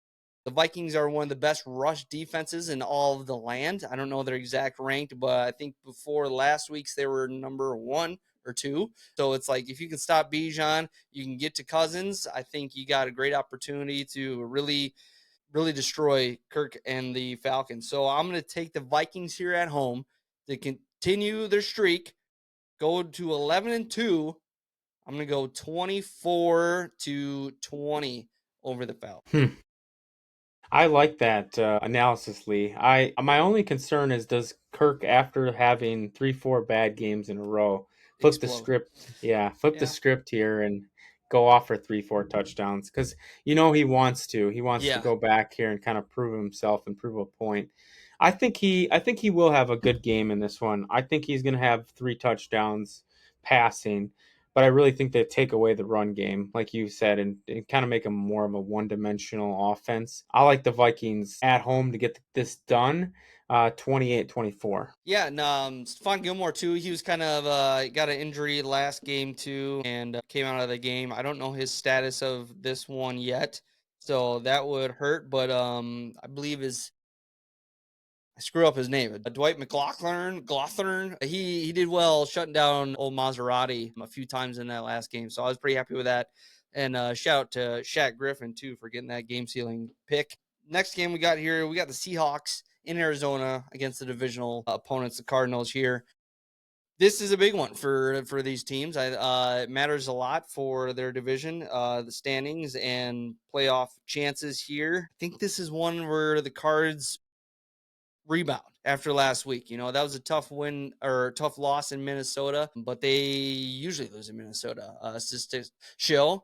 The Vikings are one of the best rush defenses in all of the land. I don't know their exact ranked, but I think before last week's they were number 1 or 2. So it's like if you can stop Bijan, you can get to Cousins. I think you got a great opportunity to really, really destroy Kirk and the Falcons. So I'm going to take the Vikings here at home to continue their streak, go to 11-2. I'm going to go 24-20 over the Falcons.
I like that analysis, Lee. My only concern is, does Kirk, after having 3-4 bad games in a row, flip the
Explode.
script? Yeah, flip the
Yeah.
script here and go off for 3-4 touchdowns, because you know he wants to. He wants to
Yeah.
go back here and kind of prove himself and prove a point. I think he will have a good game in this one. I think he's going to have 3 touchdowns passing, but I really think they take away the run game, like you said, and kind of make them more of a one-dimensional offense. I like the Vikings at home to get this done, 28-24.
Yeah, and Stephon Gilmore too. He was kind of got an injury last game too, and came out of the game. I don't know his status of this one yet, so that would hurt. But I believe I screw up his name. Dwight Glothern. He did well shutting down old Maserati a few times in that last game, so I was pretty happy with that. And shout out to Shaq Griffin too for getting that game sealing pick. Next game we got the Seahawks in Arizona against the divisional opponents, the Cardinals here. This is a big one for these teams. It matters a lot for their division, the standings and playoff chances here. I think this is one where the Cards rebound after last week. You know, that was a tough win or tough loss in Minnesota, but they usually lose in Minnesota.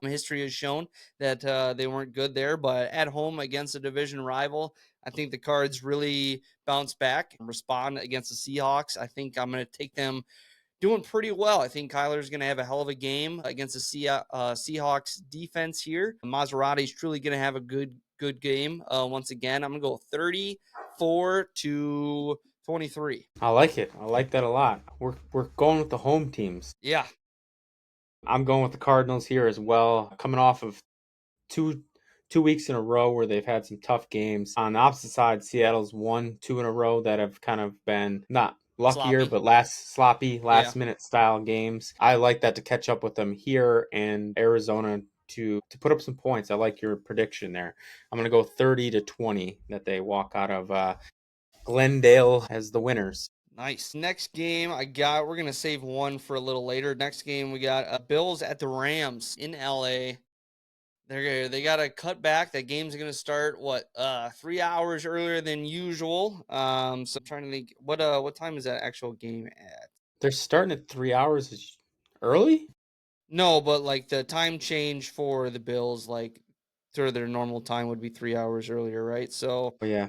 History has shown that they weren't good there, but at home against a division rival, I think the Cards really bounce back and respond against the Seahawks. I think I'm going to take them doing pretty well. I think Kyler's going to have a hell of a game against the Seahawks defense here. Maserati's truly going to have a good game once again. I'm going to go 34-23.
I like it. I like that a lot. We're going with the home teams.
Yeah.
I'm going with the Cardinals here as well, coming off of two weeks in a row where they've had some tough games. On the opposite side, Seattle's won 2 in a row that have kind of been not luckier,
Sloppy.
but last minute style games. I like that to catch up with them here, and Arizona to put up some points. I like your prediction there. I'm going to go 30-20 that they walk out of Glendale as the winners.
Nice. Next game we're going to save one for a little later. Next game we got Bills at the Rams in LA. They got to cut back. That game's going to start 3 hours earlier than usual. So I'm trying to think what time is that actual game at?
They're starting at 3 hours early?
No, but like the time change for the Bills, like sort of their normal time would be 3 hours earlier, right? So,
Oh, yeah.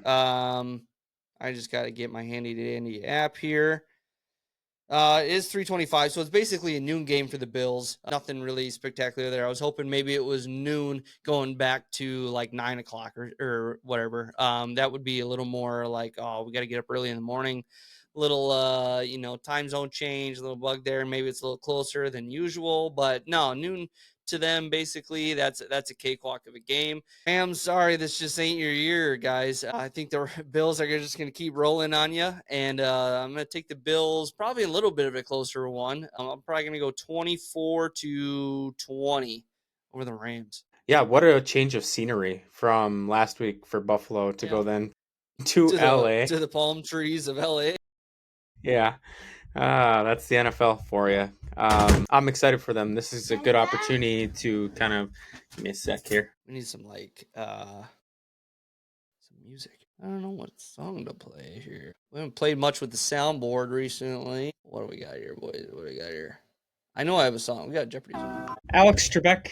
I just got to get my handy dandy app here. It is 3:25, so it's basically a noon game for the Bills. Nothing really spectacular there. I was hoping maybe it was noon going back to like 9 o'clock or whatever. That would be a little more like, oh, we got to get up early in the morning. Little time zone change, a little bug there. Maybe it's a little closer than usual, but no, noon to them basically that's a cakewalk of a game. I'm sorry, this just ain't your year, guys. I think the Bills are just going to keep rolling on you, and I'm going to take the Bills, probably a little bit of a closer one. I'm probably going to go 24-20 over the Rams.
Yeah, what a change of scenery from last week for Buffalo to go then to LA.
To the palm trees of LA.
Yeah, that's the NFL for you. I'm excited for them. This is a good opportunity to kind of give me a sec here.
We need some some music. I don't know what song to play here. We haven't played much with the soundboard recently. What do we got here, boys? What do we got here? I know I have a song. We got Jeopardy song.
Alex Trebek.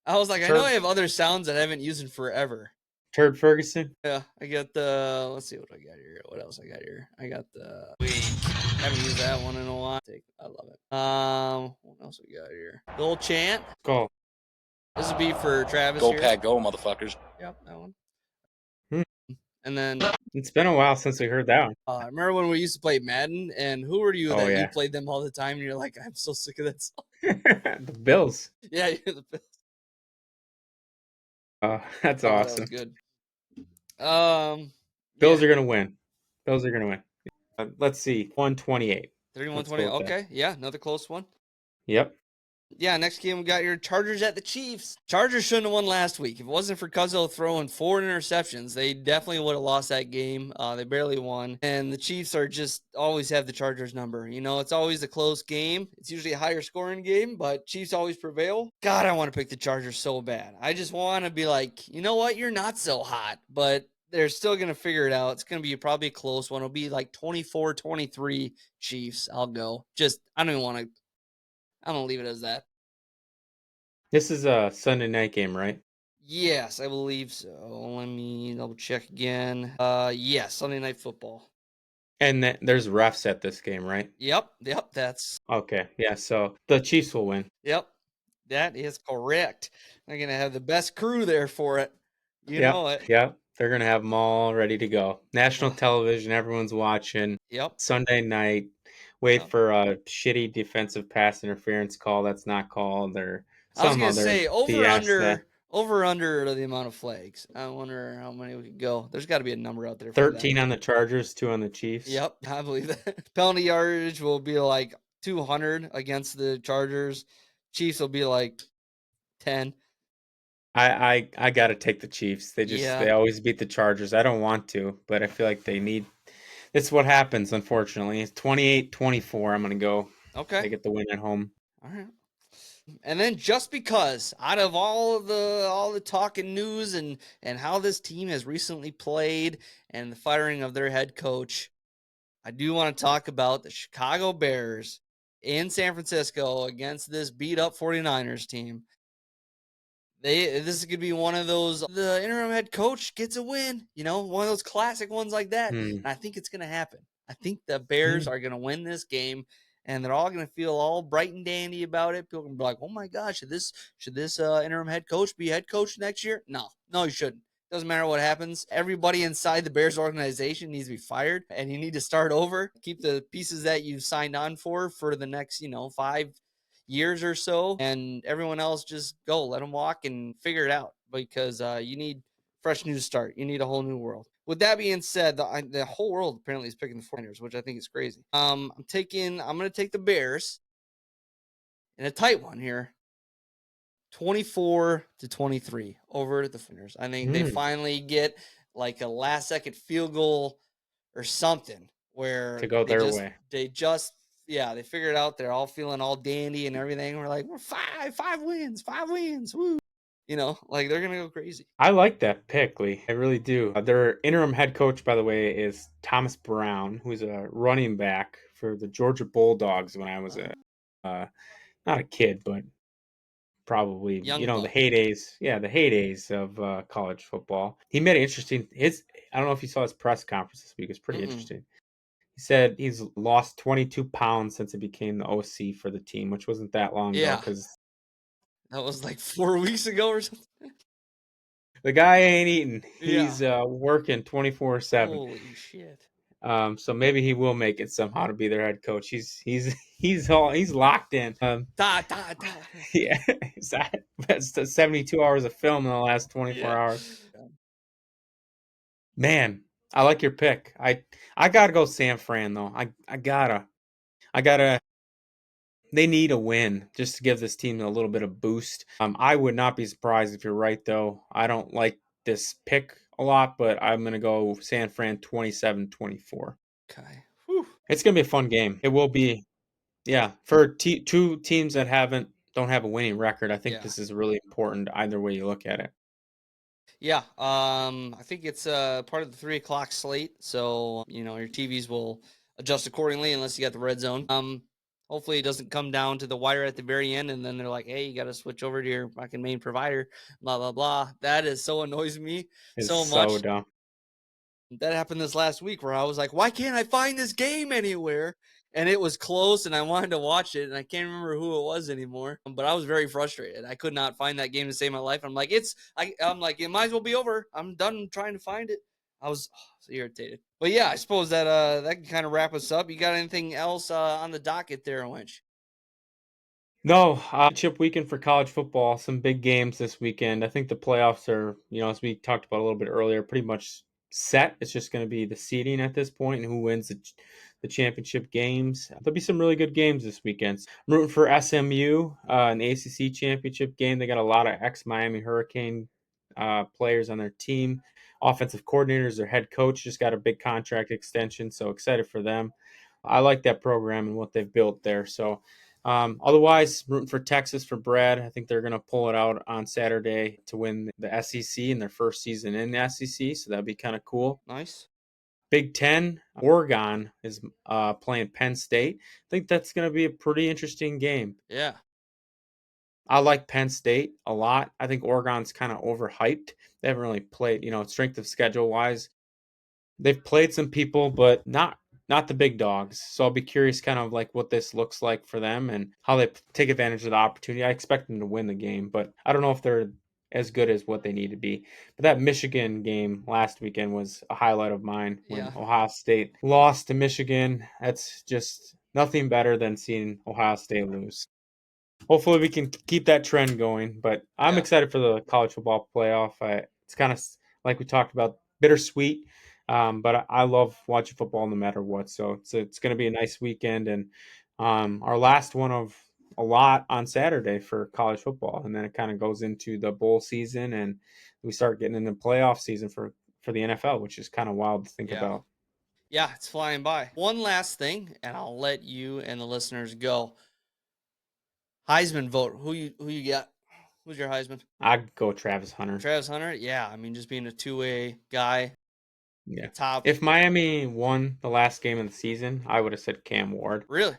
I was like, I know I have other sounds that I haven't used in forever.
Turd Ferguson.
Yeah, I got the. Let's see what I got here. What else I got here? I got the. Haven't used that one in a while. I love it. What else we got here? The old chant.
Go.
This would be for Travis.
Go
here.
Pack, go, motherfuckers.
Yep, that one.
Hmm.
And then
It's been a while since we heard that one.
I remember when we used to play Madden, and who were you that
yeah.
you played them all the time? And you're like, I'm so sick of that song.
The Bills.
Yeah, you're the Bills.
That's
Oh,
awesome.
that was good.
Bills are gonna win. Bills are gonna win. Let's see, 128.
31-20. Okay, yeah, another close one.
Yep.
Yeah, next game we got your Chargers at the Chiefs. Chargers shouldn't have won last week. If it wasn't for Cuzzo throwing 4 interceptions, they definitely would have lost that game. They barely won. And the Chiefs are just always have the Chargers number. You know, it's always a close game. It's usually a higher scoring game, but Chiefs always prevail. God, I want to pick the Chargers so bad. I just want to be like, you know what? You're not so hot, but they're still going to figure it out. It's going to be probably a close one. It'll be like 24-23 Chiefs. I'll go. I don't even want to. I'm going to leave it as that.
This is a Sunday night game, right?
Yes, I believe so. Let me double check again. Yes, Sunday Night Football.
And there's refs at this game, right?
Yep, that's
Okay, yeah. So the Chiefs will win.
yep. That is correct. They're gonna have the best crew there for it. You
Yep,
know it.
yep. They're gonna have them all ready to go. National
Ugh.
television, everyone's watching.
Yep.
Sunday night. Wait
Yep.
for a shitty defensive pass interference call that's not called, or
I was
some
gonna
other
say over
BS.
under the amount of flags. I wonder how many we could go. There's got to be a number out there for that.
13 on the Chargers, 2 on the Chiefs.
Yep, I believe that. Penalty yardage will be like 200 against the Chargers. Chiefs will be like 10.
I gotta take the Chiefs.
Yeah.
They always beat the Chargers. I don't want to, but I feel like they need. It's what happens, unfortunately. It's 28-24. I'm gonna go.
Okay.
They get the win at home.
All right. And then just because out of all the talk and news and how this team has recently played and the firing of their head coach, I do want to talk about the Chicago Bears in San Francisco against this beat up 49ers team. This is going to be one of those, the interim head coach gets a win, one of those classic ones like that. And I think it's going to happen. I think the Bears are going to win this game, and they're all going to feel all bright and dandy about it. People are going to be like, oh my gosh, should this interim head coach be head coach next year? No, you shouldn't. Doesn't matter what happens. Everybody inside the Bears organization needs to be fired, and you need to start over. Keep the pieces that you've signed on for the next, 5 years or so, and everyone else just go. Let them walk and figure it out, because you need fresh new start. You need a whole new world. With that being said, the whole world apparently is picking the 49ers, which I think is crazy. I'm going to take the Bears in a tight one here. 24-23 over the 49ers. I think they finally get like a last second field goal or something where
to go their way.
They figured it out. They're all feeling all dandy and everything. We're like, we're five wins, woo. Like they're going to go crazy.
I like that pick, Lee. I really do. Their interim head coach, by the way, is Thomas Brown, who's a running back for the Georgia Bulldogs when I was not a kid, but probably
Young
the
buck.
heydays of college football. He made it interesting. I don't know if you saw his press conference this week. It's pretty interesting. He said he's lost 22 pounds since he became the OC for the team, which wasn't that long ago, because
that was like 4 weeks ago or something.
The guy ain't eating. He's working 24/7.
Holy shit.
So maybe he will make it somehow to be their head coach. He's locked in. Yeah, that's 72 hours of film in the last 24 hours. Man, I like your pick. I gotta go San Fran though. I gotta. They need a win just to give this team a little bit of boost. I would not be surprised if you're right though. I don't like this pick a lot, but I'm gonna go San Fran 27-24.
Okay.
Whew. It's gonna be a fun game. It will be. Yeah, for two teams that don't have a winning record, I think this is really important either way you look at it.
Yeah, I think it's part of the 3:00 slate, so your TVs will adjust accordingly unless you got the red zone. Hopefully it doesn't come down to the wire at the very end, and then they're like, "Hey, you got to switch over to your fucking main provider." Blah blah blah. That is so annoys me so much.
So dumb.
That happened this last week where I was like, "Why can't I find this game anywhere?" And it was close, and I wanted to watch it, and I can't remember who it was anymore. But I was very frustrated. I could not find that game to save my life. I'm like, I'm like, it might as well be over. I'm done trying to find it. I was so irritated. But yeah, I suppose that that can kind of wrap us up. You got anything else on the docket there, Winch?
No, chip weekend for college football. Some big games this weekend. I think the playoffs are, as we talked about a little bit earlier, pretty much set. It's just going to be the seeding at this point and who wins the championship games. There'll be some really good games this weekend. I'm rooting for SMU in the ACC championship game. They got a lot of ex-Miami Hurricane players on their team. Offensive coordinators, their head coach just got a big contract extension, so excited for them. I like that program and what they've built there. So Otherwise, rooting for Texas for Brad. I think they're going to pull it out on Saturday to win the SEC in their first season in the SEC. So that'd be kind of cool.
Nice.
Big Ten, Oregon is playing Penn State. I think that's going to be a pretty interesting game.
Yeah.
I like Penn State a lot. I think Oregon's kind of overhyped. They haven't really played, strength of schedule wise. They've played some people, but not the big dogs. So I'll be curious kind of like what this looks like for them and how they take advantage of the opportunity. I expect them to win the game, but I don't know if they're as good as what they need to be. But that Michigan game last weekend was a highlight of mine when Ohio State lost to Michigan. That's just nothing better than seeing Ohio State lose. Hopefully we can keep that trend going, but I'm excited for the college football playoff. It's kind of like we talked about, bittersweet, but I love watching football no matter what. So it's going to be a nice weekend, and our last one of a lot on Saturday for college football, and then it kind of goes into the bowl season, and we start getting into playoff season for the NFL, which is kind of wild to think about.
Yeah, it's flying by. One last thing, and I'll let you and the listeners go. Heisman vote. Who you got? Who's your Heisman?
I'd go Travis Hunter.
Travis Hunter? Yeah, I mean, just being a two-way guy.
Yeah.
Top.
If Miami won the last game of the season, I would have said Cam Ward.
Really?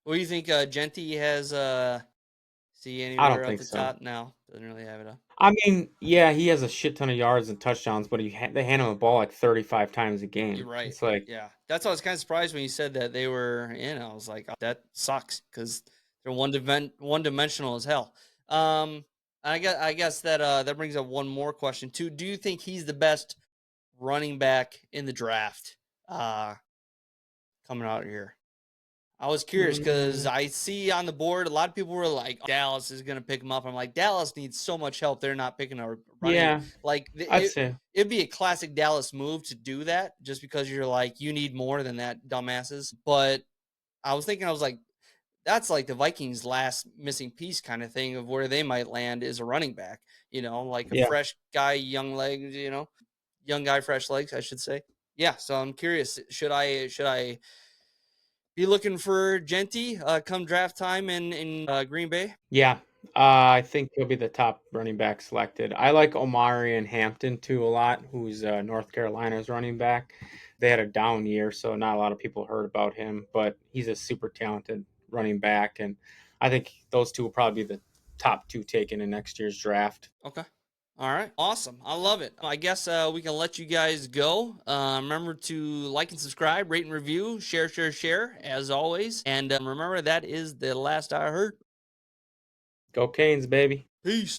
What do you think Genty has see anywhere
I don't
at
think
the
so.
top? No, doesn't really have it up.
I mean, yeah, he has a shit ton of yards and touchdowns, but they hand him the ball like 35 times a game.
You're right.
It's like,
yeah, that's why I was kind of surprised when you said that they were in. I was like, oh, that sucks because they're one-dimensional as hell. I guess that brings up one more question too. Do you think he's the best running back in the draft coming out here? I was curious because I see on the board a lot of people were like, Dallas is going to pick him up. I'm like, Dallas needs so much help. They're not picking a running.
Yeah,
like
I'd say
it'd be a classic Dallas move to do that just because you're like, you need more than that, dumbasses. But I was thinking, I was like, that's like the Vikings' last missing piece kind of thing of where they might land is a running back, like a fresh guy, young legs, young guy, fresh legs, I should say. Yeah. So I'm curious, should I be looking for Genty come draft time in Green Bay?
Yeah, I think he'll be the top running back selected. I like Omari and Hampton too a lot, who's North Carolina's running back. They had a down year, so not a lot of people heard about him, but he's a super talented running back, and I think those two will probably be the top two taken in next year's draft.
Okay. All right. Awesome. I love it. I guess we can let you guys go. Remember to like and subscribe, rate and review, share, as always. And remember, that is the last I heard.
Go Canes, baby.
Peace.